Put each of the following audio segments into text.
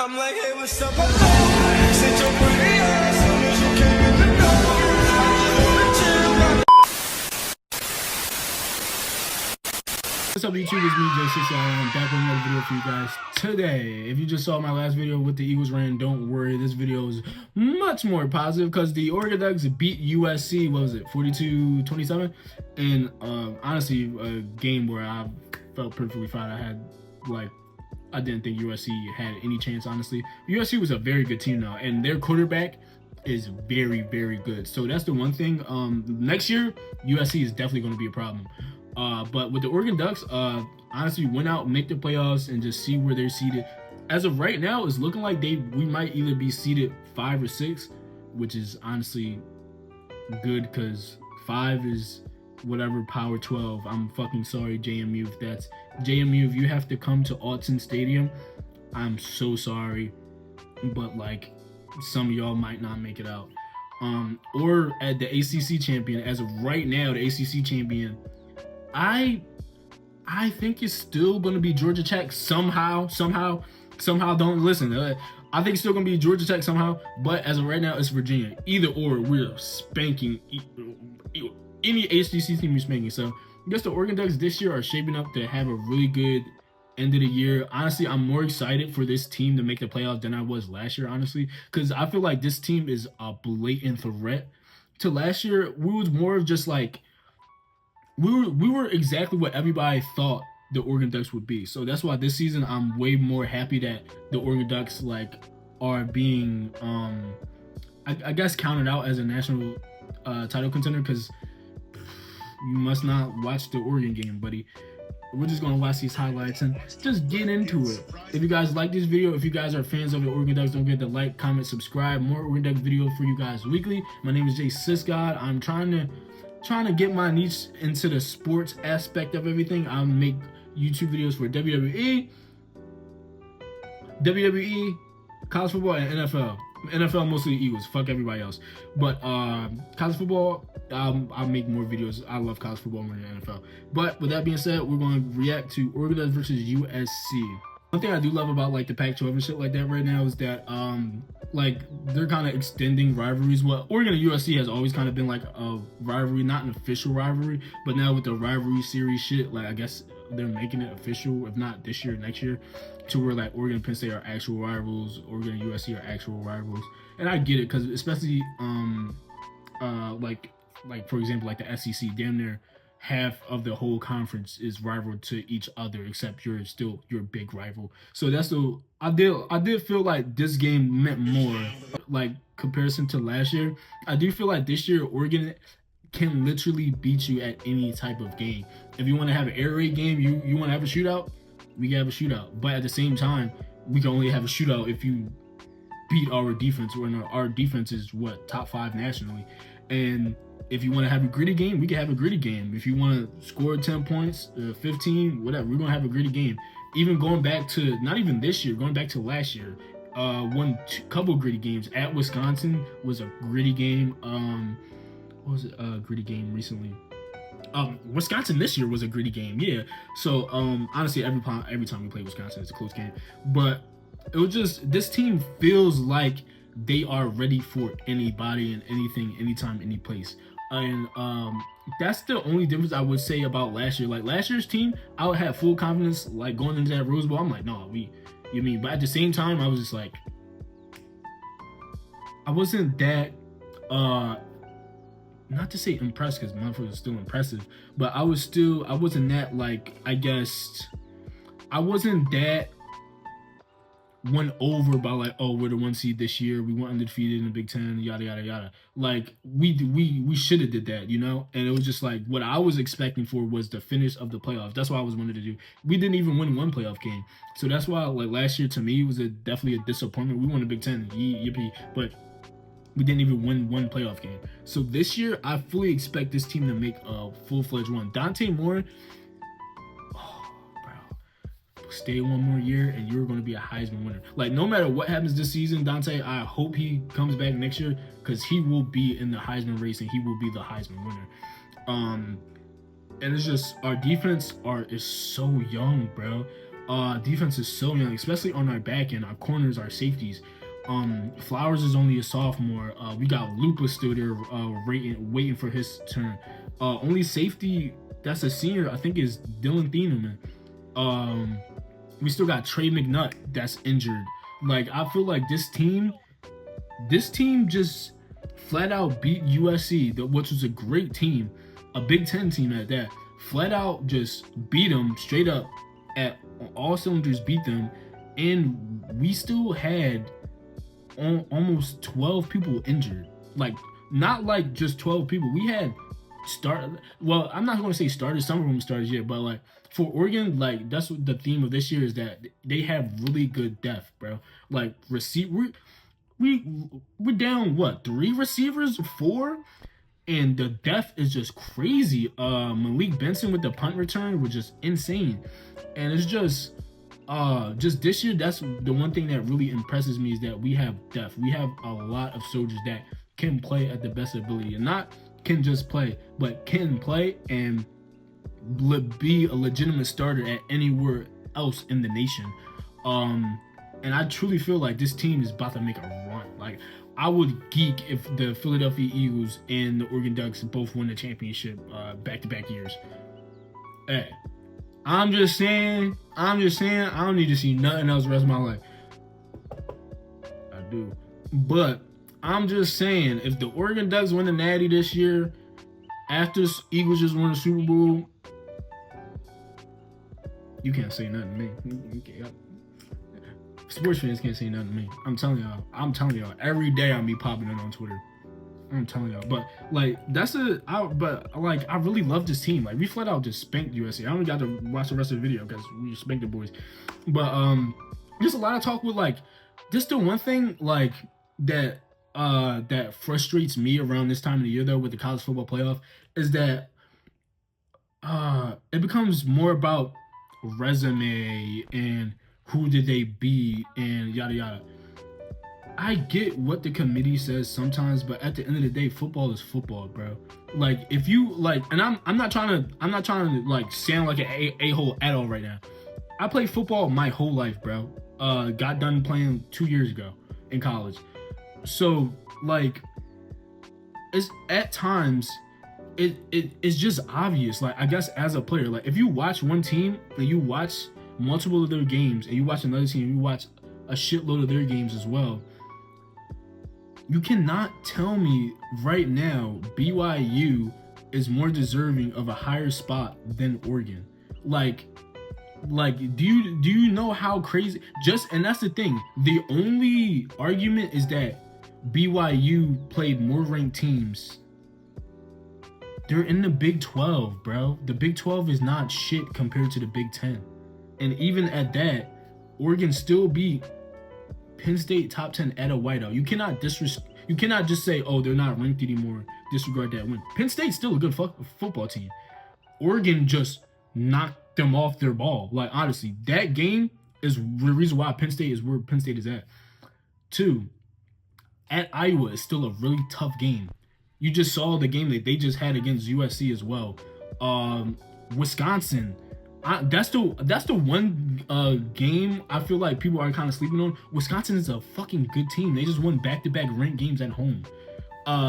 I'm like, hey, what's up? Sit your pretty ass soon as you came in the door. What's up, YouTube? It's me, J6. I'm back with another video for you guys today. If you just saw my last video with the Eagles ran, don't worry. This video is much more positive because the Oregon Ducks beat USC. What was it, 42-27? And honestly, a game where I felt perfectly fine. I didn't think USC had any chance, honestly. USC was a very good team now, and their quarterback is very, very good. So that's the one thing. Next year, USC is definitely going to be a problem. But with the Oregon Ducks, honestly, went out, make the playoffs, and just see where they're seated. As of right now, it's looking like we might either be seated 5 or 6, which is honestly good because 5 is whatever power 12. I'm fucking sorry, JMU, if that's JMU. If you have to come to Autzen Stadium, I'm so sorry, but like some of y'all might not make it out. Or at the ACC champion. As of right now, the ACC champion, I think it's still going to be Georgia Tech somehow. Don't listen. I think it's still going to be Georgia Tech somehow. But as of right now, it's Virginia. Either or, we're spanking any HBCU team. We're spanking. So I guess the Oregon Ducks this year are shaping up to have a really good end of the year. Honestly, I'm more excited for this team to make the playoffs than I was last year, honestly, because I feel like this team is a blatant threat. To last year, we was more of just like, we were exactly what everybody thought the Oregon Ducks would be. So that's why this season I'm way more happy that the Oregon Ducks like are being I guess counted out as a national title contender, because you must not watch the Oregon game, buddy. We're just gonna watch these highlights and just get into it. If you guys like this video, if you guys are fans of the Oregon Ducks, don't forget to like, comment, subscribe. More Oregon Ducks video for you guys weekly. My name is J6God. I'm trying to get my niche into the sports aspect of everything. I'll make YouTube videos for WWE, college football, and NFL. NFL mostly Eagles. Fuck everybody else. But college football, I'll make more videos. I love college football more than NFL. But with that being said, we're going to react to Oregon Ducks versus USC. One thing I do love about like the Pac-12 and shit like that right now is that like they're kind of extending rivalries. Well, Oregon and USC has always kind of been like a rivalry, not an official rivalry, but now with the rivalry series shit, like I guess they're making it official, if not this year, next year, to where like Oregon and Penn State are actual rivals, Oregon and USC are actual rivals. And I get it, because especially like for example, like the SEC, damn near half of the whole conference is rival to each other, except you're still your big rival. So that's the I did feel like this game meant more, like comparison to last year. I do feel like this year Oregon can literally beat you at any type of game. If you want to have an air raid game, you want to have a shootout, we can have a shootout. But at the same time, we can only have a shootout if you beat our defense, when our defense is what, top 5 nationally. And if you want to have a gritty game, we can have a gritty game. If you want to score 10 points, 15, whatever, we're going to have a gritty game. Even going back to, not even this year, going back to last year, couple gritty games. At Wisconsin was a gritty game. What was it? Gritty game recently. Wisconsin this year was a gritty game. Yeah. So honestly, every time we play Wisconsin, it's a close game. But it was just, this team feels like they are ready for anybody and anything, anytime, any place. And that's the only difference I would say about last year. Like last year's team, I would have full confidence like going into that Rose Bowl. I'm like, no, you mean? But at the same time, I was just like, I wasn't that not to say impressed, because motherfucker was still impressive, but I wasn't that like, I guess I wasn't that won over by like, oh, we're the 1 seed this year, we went undefeated in the Big Ten, yada yada yada. Like we should have did that, you know. And it was just like, what I was expecting for was the finish of the playoffs. That's what I was wanted to do. We didn't even win one playoff game, so that's why like last year to me was definitely a disappointment. We won the Big Ten, yippee, but we didn't even win one playoff game. So this year, I fully expect this team to make a full-fledged run. Dante Moore, stay one more year and you're going to be a Heisman winner. Like, no matter what happens this season, Dante, I hope he comes back next year, because he will be in the Heisman race and he will be the Heisman winner. And it's just, our defense is so young, bro. Defense is so young, especially on our back end, our corners, our safeties. Flowers is only a sophomore. We got Lupa still there, waiting for his turn. Only safety that's a senior, I think, is Dylan Thieneman. We still got Trey McNutt that's injured. Like, I feel like this team just flat out beat USC, which was a great team, a Big Ten team at that. Flat out just beat them straight up at all cylinders, beat them, and we still had almost 12 people injured. Like, not like just 12 people. We had well, I'm not going to say starters. Some of them started yet, but like for Oregon, like that's what the theme of this year is, that they have really good depth, bro. Like we're down what, 3 receivers, 4, and the depth is just crazy. Malik Benson with the punt return was just insane, and it's just this year, that's the one thing that really impresses me, is that we have depth. We have a lot of soldiers that can play at the best ability, and not can just play, but can play and be a legitimate starter at anywhere else in the nation. And I truly feel like this team is about to make a run. Like, I would geek if the Philadelphia Eagles and the Oregon Ducks both won the championship back-to-back years. Hey, I'm just saying, I don't need to see nothing else the rest of my life. I do. But I'm just saying, if the Oregon Ducks win the Natty this year, after Eagles just won the Super Bowl, you can't say nothing to me. Sports fans can't say nothing to me. I'm telling y'all, every day I'll be popping it on Twitter. I'm telling y'all. But like, I really love this team. Like, we flat out just spanked USC. I only got to watch the rest of the video because we spanked the boys. But just a lot of talk with, like, just the one thing like that frustrates me around this time of the year though with the college football playoff is that it becomes more about resume and who did they beat and yada yada. I get what the committee says sometimes, but at the end of the day, football is football, bro. Like, if you like, and I'm not trying to like sound like an a-hole at all right now. I played football my whole life, bro. Got done playing 2 years ago in college. So like, it's at times it's just obvious. Like, I guess as a player, like if you watch one team and you watch multiple of their games and you watch another team and you watch a shitload of their games as well, you cannot tell me right now BYU is more deserving of a higher spot than Oregon. Like do you know how crazy, and that's the thing, the only argument is that BYU played more ranked teams. They're in the Big 12, bro. The Big 12 is not shit compared to the Big 10. And even at that, Oregon still beat Penn State top 10 at a whiteout. You cannot just say, oh, they're not ranked anymore, disregard that win. Penn State's still a good football team. Oregon just knocked them off their ball. Like, honestly, that game is the reason why Penn State is where Penn State is at. 2, at Iowa is still a really tough game. You just saw the game that they just had against USC as well. Wisconsin, that's the one game I feel like people are kind of sleeping on. Wisconsin is a fucking good team. They just won back-to-back ranked games at home.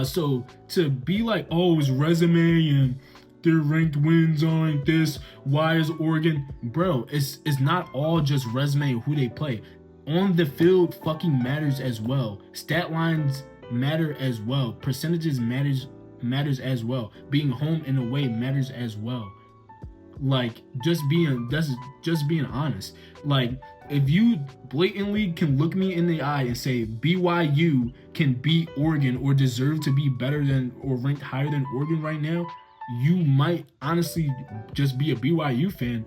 So to be like, oh, it's resume and their ranked wins aren't this, why is Oregon? Bro, it's not all just resume who they play. On the field fucking matters as well. Stat lines matter as well. Percentages matters as well. Being home and away matters as well. Like, just being honest. Like, if you blatantly can look me in the eye and say BYU can beat Oregon or deserve to be better than or ranked higher than Oregon right now, you might honestly just be a BYU fan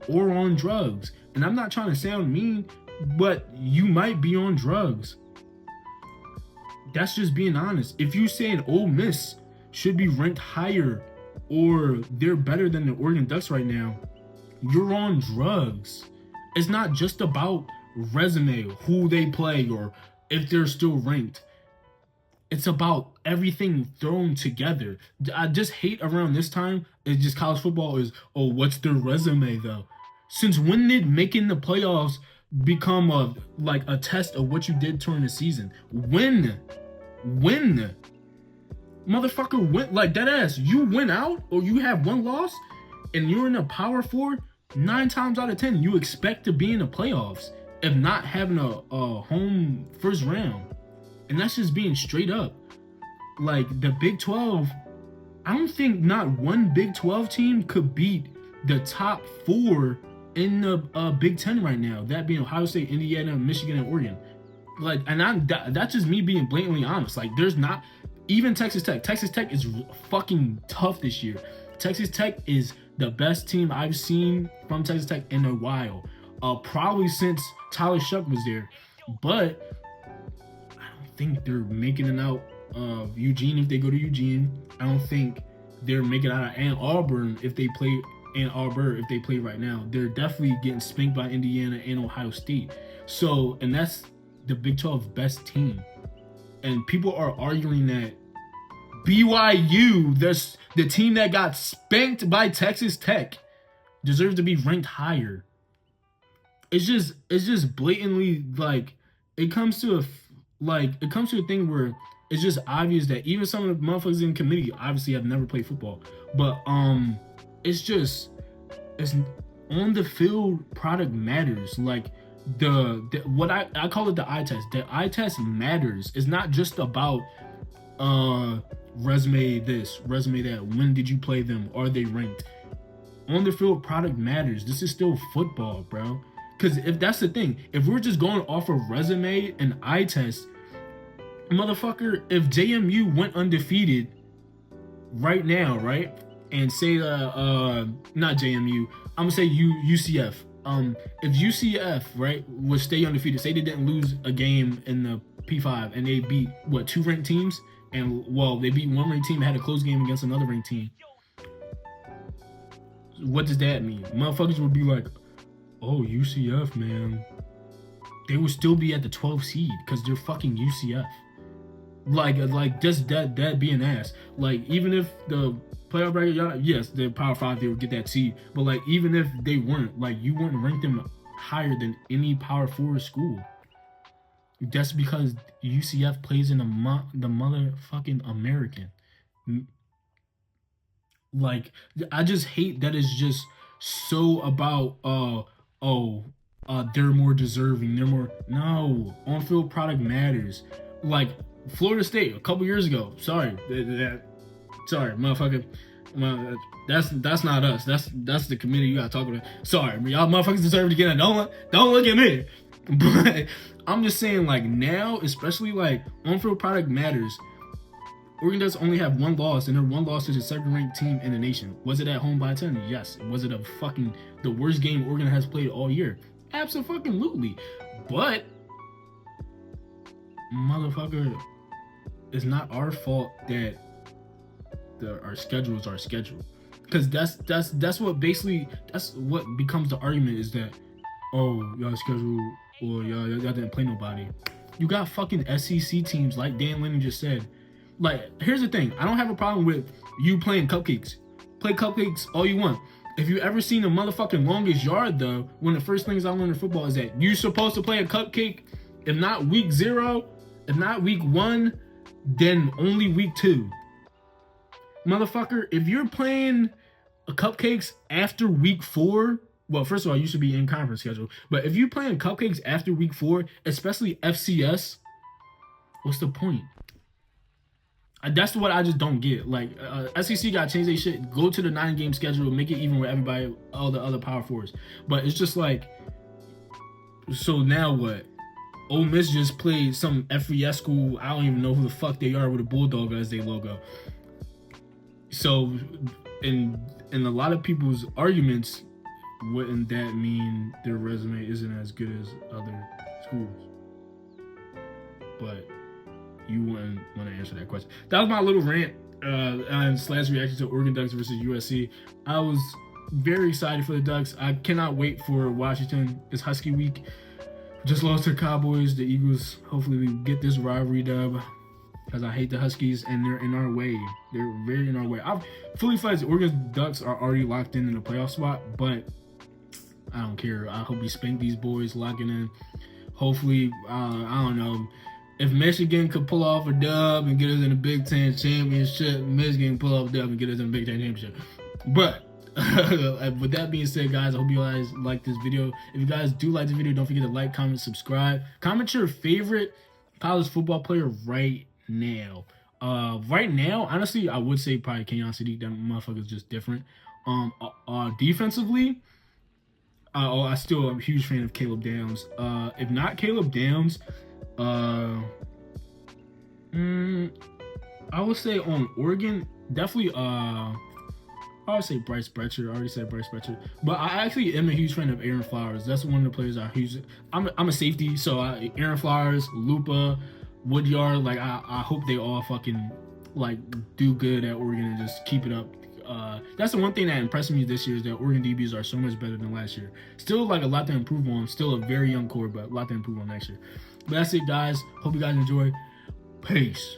or on drugs. And I'm not trying to sound mean, but you might be on drugs. That's just being honest. If you saying Ole Miss should be ranked higher or they're better than the Oregon Ducks right now, you're on drugs. It's not just about resume, who they play, or if they're still ranked. It's about everything thrown together. I just hate around this time, it's just college football is, oh, what's their resume though? Since when did making the playoffs become a test of what you did during the season? When? Motherfucker, went like that ass. You went out or you have one loss and you're in a power four, 9 times out of 10, you expect to be in the playoffs if not having a home first round. And that's just being straight up. Like the Big 12, I don't think not one Big 12 team could beat the top 4 in the Big 10 right now. That being Ohio State, Indiana, Michigan, and Oregon. Like, and that's just me being blatantly honest. Like, there's not even Texas Tech. Texas Tech is fucking tough this year. Texas Tech is the best team I've seen from Texas Tech in a while. Probably since Tyler Shuck was there. But I don't think they're making it out of Eugene if they go to Eugene. I don't think they're making it out of Ann Arbor if they play right now. They're definitely getting spanked by Indiana and Ohio State. So, and that's the Big 12 best team. And people are arguing that BYU, the team that got spanked by Texas Tech, deserves to be ranked higher. It's just blatantly like it comes to a thing where it's just obvious that even some of the motherfuckers in committee obviously have never played football, but it's on the field product matters. Like the what I call it the eye test. The eye test matters. It's not just about resume this, resume that. When did you play them? Are they ranked? On the field product matters. This is still football, bro. Because if that's the thing, if we're just going off of resume and eye test, motherfucker, if JMU went undefeated right now, right, and say not JMU, I'm gonna say UCF. If UCF, right, would stay undefeated, say they didn't lose a game in the P5 and they beat 2 ranked teams, and they beat one ranked team and had a close game against another ranked team. What does that mean? Motherfuckers would be like, oh, UCF, man. They would still be at the 12th seed because they're fucking UCF. Like just that being ass. Like, even if the playoff bracket, yes, the Power 5, they would get that seed. But like, even if they weren't, like, you wouldn't rank them higher than any Power 4 school. That's because UCF plays in the motherfucking American. Like, I just hate that it's just so about they're more deserving. No, on-field product matters. Like Florida State a couple years ago. Sorry, motherfucker. That's not us. That's the committee you gotta talk about. Sorry, y'all motherfuckers deserve to get it. Don't look at me. But I'm just saying, like, now, especially like on-field product matters. Oregon does only have one loss, and their one loss is a second-ranked team in the nation. Was it at home by 10? Yes. Was it the worst game Oregon has played all year? Absolutely. But, motherfucker, it's not our fault that our schedule is our schedule. Because that's what becomes the argument, is that, oh, y'all schedule, or y'all didn't play nobody. You got fucking SEC teams, like Dan Lennon just said. Like, here's the thing. I don't have a problem with you playing cupcakes. Play cupcakes all you want. If you ever seen the motherfucking longest yard, though, one of the first things I learned in football is that you're supposed to play a cupcake, if not week 0, if not week 1, then only week 2. Motherfucker, if you're playing cupcakes after week 4, well, first of all, you should be in conference schedule. But if you're playing cupcakes after week 4, especially FCS, what's the point? That's what I just don't get. Like, SEC got to change their shit. Go to the 9-game schedule, make it even with everybody, all the other Power 4s. But it's just like, so now what? Ole Miss just played some FBS school. I don't even know who the fuck they are with a bulldog as their logo. So, in a lot of people's arguments, wouldn't that mean their resume isn't as good as other schools? But you wouldn't want to answer that question. That was my little rant and slash reaction to Oregon Ducks versus USC. I was very excited for the Ducks. I cannot wait for Washington. It's Husky week. Just lost to the Cowboys. The Eagles, hopefully we get this rivalry dub, because I hate the Huskies and they're in our way. They're very in our way. I'm fully fledged. Oregon Ducks are already locked in the playoff spot, but I don't care. I hope we spank these boys, locking in. Hopefully, I don't know. If Michigan could pull off a dub and get us in the Big Ten championship, Michigan can pull off a dub and get us in the Big Ten championship. But with that being said, guys, I hope you guys like this video. If you guys do like the video, don't forget to like, comment, subscribe. Comment your favorite college football player right now. Right now, honestly, I would say probably Kenyon Sadiq. That motherfucker's just different. Defensively, I still am a huge fan of Caleb Downs. If not Caleb Downs, I would say on Oregon, definitely. I would say Bryce Bretcher. I already said Bryce Bretcher, but I actually am a huge fan of Aaron Flowers. That's one of the players I'm a safety, so Aaron Flowers, Lupa, Woodyard. Like I hope they all fucking like do good at Oregon and just keep it up. That's the one thing that impressed me this year is that Oregon DBs are so much better than last year. Still like a lot to improve on. Still a very young core, but a lot to improve on next year. But that's it, guys. Hope you guys enjoy. Peace.